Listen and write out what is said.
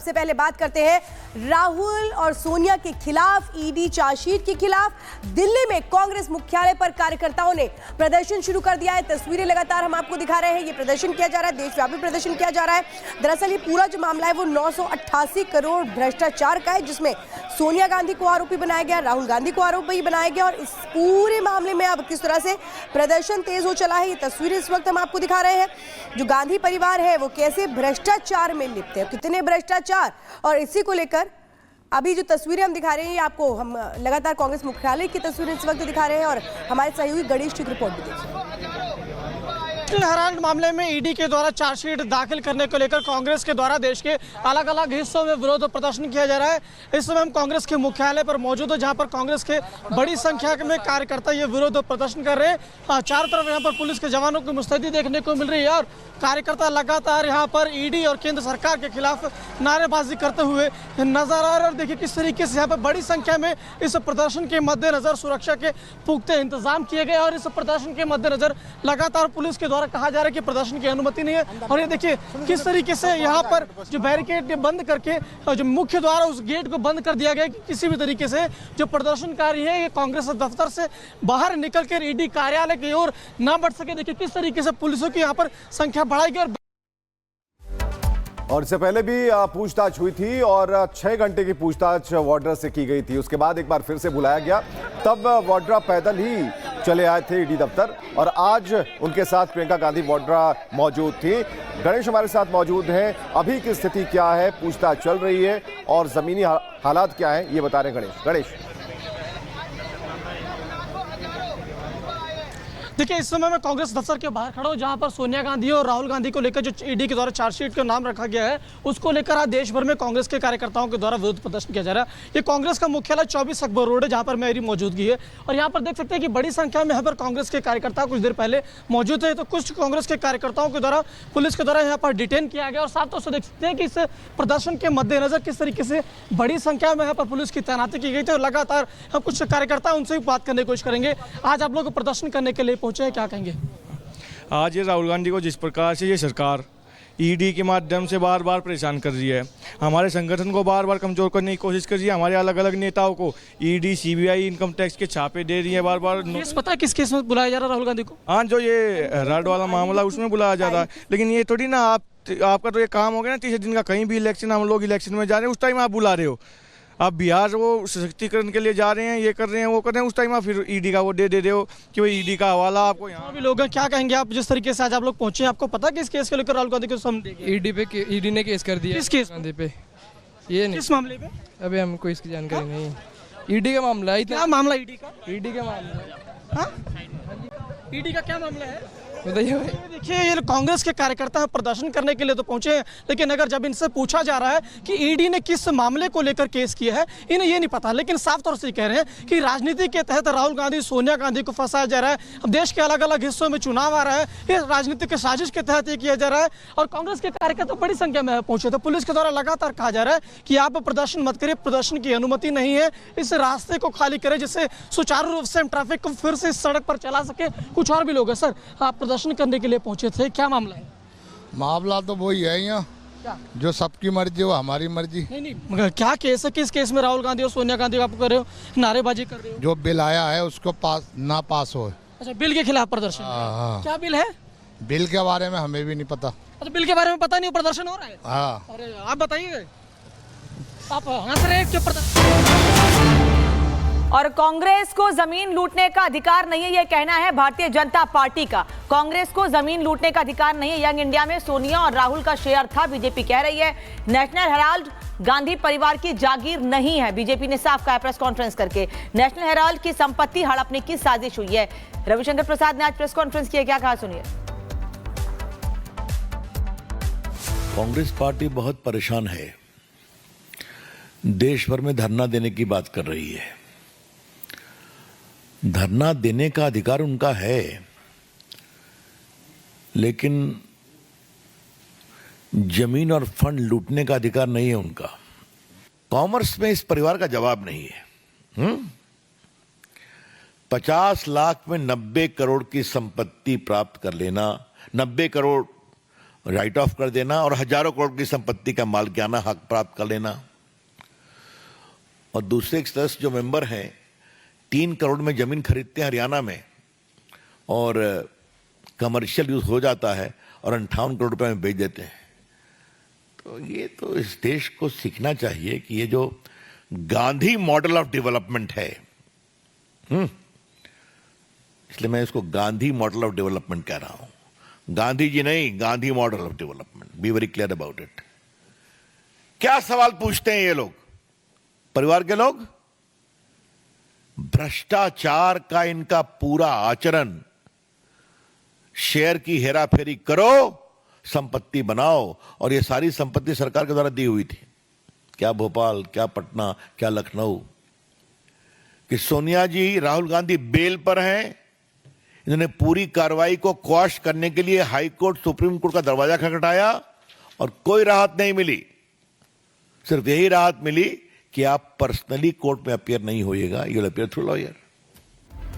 सबसे पहले बात करते हैं राहुल और सोनिया के खिलाफ ईडी चार्जशीट के खिलाफ। दिल्ली में कांग्रेस मुख्यालय पर कार्यकर्ताओं ने प्रदर्शन शुरू कर दिया है। तस्वीरें लगातार हम आपको दिखा रहे हैं। ये प्रदर्शन किया जा रहा है, देशव्यापी प्रदर्शन किया जा रहा है। दरअसल ये पूरा जो मामला है वो 988 करोड़ भ्रष्टाचार का है, जिसमें सोनिया गांधी को आरोपी बनाया गया, राहुल गांधी को आरोपी बनाया गया। और इस पूरे मामले में अब किस तरह से प्रदर्शन तेज हो चला है, ये तस्वीरें इस वक्त हम आपको दिखा रहे हैं। जो गांधी परिवार है वो कैसे भ्रष्टाचार में लिप्त है, कितने भ्रष्टाचार, और इसी को लेकर अभी जो तस्वीरें हम दिखा रहे हैं, आपको हम लगातार कांग्रेस मुख्यालय की तस्वीरें इस वक्त दिखा रहे हैं। और हमारे सहयोगी गणेश की रिपोर्ट भी देखिए। हेराल्ड मामले में ईडी के द्वारा चार्जशीट दाखिल करने को लेकर कांग्रेस के द्वारा देश के अलग अलग हिस्सों में विरोध प्रदर्शन किया जा रहा है। इस समय हम कांग्रेस के मुख्यालय पर मौजूद है, जहां पर कांग्रेस के बड़ी संख्या में कार्यकर्ता ये विरोध प्रदर्शन कर रहे हैं। चारों तरफ यहां पर पुलिस के जवानों की मुस्तैदी देखने को मिल रही है और कार्यकर्ता लगातार यहां पर ईडी और केंद्र सरकार के खिलाफ नारेबाजी करते हुए नजर आ रहे हैं। और देखिए किस तरीके से यहाँ पर बड़ी संख्या में इस प्रदर्शन के मद्देनजर सुरक्षा के पुख्ते इंतजाम किए गए और इस प्रदर्शन के मद्देनजर लगातार पुलिस के द्वारा कहा जा रहा है कि प्रदर्शन की अनुमति नहीं है। और ये देखिए किस तरीके से यहाँ पर जो बैरिकेड बंद करके जो मुख्य द्वार उस गेट को बंद कर दिया गया कि किसी भी तरीके से जो प्रदर्शनकारी है ये कांग्रेस दफ्तर से बाहर निकल कर ईडी कार्यालय की ओर ना बढ़ सके। देखिए किस तरीके से पुलिसों की यहाँ पर संख्या बढ़ाई गई। और इससे पहले भी पूछताछ हुई थी और 6 घंटे की पूछताछ वाड्रा से की गई थी। उसके बाद एक बार फिर से बुलाया गया, तब वाड्रा पैदल ही चले आए थे ईडी दफ्तर और आज उनके साथ प्रियंका गांधी वाड्रा मौजूद थी। गणेश हमारे साथ मौजूद हैं। अभी की स्थिति क्या है, पूछताछ चल रही है और जमीनी हालात क्या है, ये बता रहे हैं गणेश। देखिए इस समय मैं कांग्रेस दफ्तर के बाहर खड़ा हूं, जहां पर सोनिया गांधी और राहुल गांधी को लेकर जो ईडी के द्वारा चार्जशीट का नाम रखा गया है उसको लेकर आज देश भर में कांग्रेस के कार्यकर्ताओं के द्वारा विरोध प्रदर्शन किया जा रहा है। ये कांग्रेस का मुख्यालय 24 अकबर रोड है, जहां पर मेरी मौजूदगी है। और यहाँ पर देख सकते हैं कि बड़ी संख्या में यहाँ पर कांग्रेस के कार्यकर्ता कुछ देर पहले मौजूद थे। तो कुछ कांग्रेस के कार्यकर्ताओं के द्वारा पुलिस के द्वारा यहाँ पर डिटेन किया गया और साथ तौर से देख सकते हैं कि इस प्रदर्शन के मद्देनजर किस तरीके से बड़ी संख्या में यहाँ पर पुलिस की तैनाती की गई थी। और लगातार हम कुछ कार्यकर्ता उनसे भी बात करने की कोशिश करेंगे। आज आप लोग प्रदर्शन करने के लिए पहुंचे हैं, क्या कहेंगे? आज ये राहुल गांधी को जिस प्रकार से ये सरकार ईडी के माध्यम से बार बार परेशान कर रही है, हमारे संगठन को बार बार कमजोर करने की कोशिश कर रही है, हमारे अलग अलग नेताओं को ईडी सीबीआई इनकम टैक्स के छापे दे रही है बार बार। केस पता है किस केस में बुलाया जा रहा है राहुल गांधी को? हाँ, जो ये रड वाला मामला उसमें बुलाया जा रहा है। लेकिन ये थोड़ी ना आपका तो ये काम हो गया ना 30 दिन का, कहीं भी इलेक्शन हम लोग इलेक्शन में जा रहे हैं उस टाइम आप बुला रहे हो। आप बिहार वो सशक्तिकरण के लिए जा रहे हैं, ये कर रहे हैं वो कर रहे हैं, उस टाइम आप फिर ईडी का वो दे रहे हो कि भाई ईडी का हवाला आपको। यहाँ भी लोग हैं, क्या कहेंगे आप जिस तरीके से आज आप लोग पहुंचे, आपको पता कि इस केस को लेकर राहुल गांधी को ईडी ने केस कर दिया। किस केस गांधी पे? ये नहीं, किस मामले पे? अभी हमको इसकी जानकारी नहीं। ईडी का मामला है। क्या मामला ईडी का? ईडी का मामला है। ईडी का क्या मामला है बताइए भाई। देखिए ये कांग्रेस के कार्यकर्ता प्रदर्शन करने के लिए तो पहुंचे हैं, लेकिन अगर जब इनसे पूछा जा रहा है कि ईडी ने किस मामले को लेकर केस किया है, इन्हें ये नहीं पता। लेकिन साफ तौर से कह रहे हैं कि राजनीति के तहत राहुल गांधी सोनिया गांधी को फंसाया जा रहा है। अब देश के अलग अलग हिस्सों में चुनाव आ रहा है, ये राजनीतिक साजिश के तहत ये किया जा रहा है। और कांग्रेस के कार्यकर्ता बड़ी संख्या में पहुंचे थे। पुलिस के द्वारा लगातार कहा जा रहा है कि आप प्रदर्शन मत करिए, प्रदर्शन की अनुमति नहीं है, इस रास्ते को खाली करें जिससे सुचारू रूप से हम ट्रैफिक को फिर से सड़क पर चला सके। कुछ और भी लोग हैं। सर, आप प्रदर्शन करने के लिए पहुंचे थे, क्या मामला है? मामला तो वही है यहाँ, जो सबकी मर्जी वो हमारी मर्जी। नहीं मगर क्या केस है? किस केस में राहुल गांधी और सोनिया गांधी आप कर रहे हो, नारेबाजी कर रहे हो? जो बिल आया है उसको पास हो। अच्छा, बिल के खिलाफ प्रदर्शन? हाँ। क्या बिल है? बिल के बारे में हमें भी नहीं पता। अच्छा, बिल के बारे में पता नहीं, प्रदर्शन हो रहा है? हाँ। अरे आप बताइए, आप हंस रहे हैं क्यों? प्रदर्शन और कांग्रेस को जमीन लूटने का अधिकार नहीं है, यह कहना है भारतीय जनता पार्टी का। कांग्रेस को जमीन लूटने का अधिकार नहीं है। यंग इंडिया में सोनिया और राहुल का शेयर था, बीजेपी कह रही है। नेशनल हेराल्ड गांधी परिवार की जागीर नहीं है, बीजेपी ने साफ कहा प्रेस कॉन्फ्रेंस करके। नेशनल हेराल्ड की संपत्ति हड़पने की साजिश हुई है। रविशंकर प्रसाद ने आज प्रेस कॉन्फ्रेंस किया, क्या कहा सुनिए। कांग्रेस पार्टी बहुत परेशान है, देश भर में धरना देने की बात कर रही है। धरना देने का अधिकार उनका है, लेकिन जमीन और फंड लूटने का अधिकार नहीं है उनका। कॉमर्स में इस परिवार का जवाब नहीं है। 50 लाख में 90 करोड़ की संपत्ति प्राप्त कर लेना, 90 करोड़ राइट ऑफ कर देना और हजारों करोड़ की संपत्ति का मालिकाना हक प्राप्त कर लेना। और दूसरे एक सदस्य जो मेंबर हैं 3 करोड़ में जमीन खरीदते हैं हरियाणा में और कमर्शियल यूज हो जाता है और 58 करोड़ रुपए में बेच देते हैं। तो ये तो इस देश को सीखना चाहिए कि ये जो गांधी मॉडल ऑफ डेवलपमेंट है, इसलिए मैं इसको गांधी मॉडल ऑफ डेवलपमेंट कह रहा हूं। गांधी जी नहीं, Gandhi model of development. Be very clear about it. क्या सवाल पूछते हैं ये लोग, परिवार के लोग? भ्रष्टाचार का इनका पूरा आचरण, शेयर की हेराफेरी करो, संपत्ति बनाओ। और ये सारी संपत्ति सरकार के द्वारा दी हुई थी, क्या भोपाल, क्या पटना, क्या लखनऊ। कि सोनिया जी, राहुल गांधी बेल पर हैं, इन्होंने पूरी कार्रवाई को क्वाश करने के लिए हाई कोर्ट, सुप्रीम कोर्ट का दरवाजा खटखटाया और कोई राहत नहीं मिली। सिर्फ यही राहत मिली कि आप पर्सनली कोर्ट में अपीयर नहीं होइएगा, you will appear through lawyer.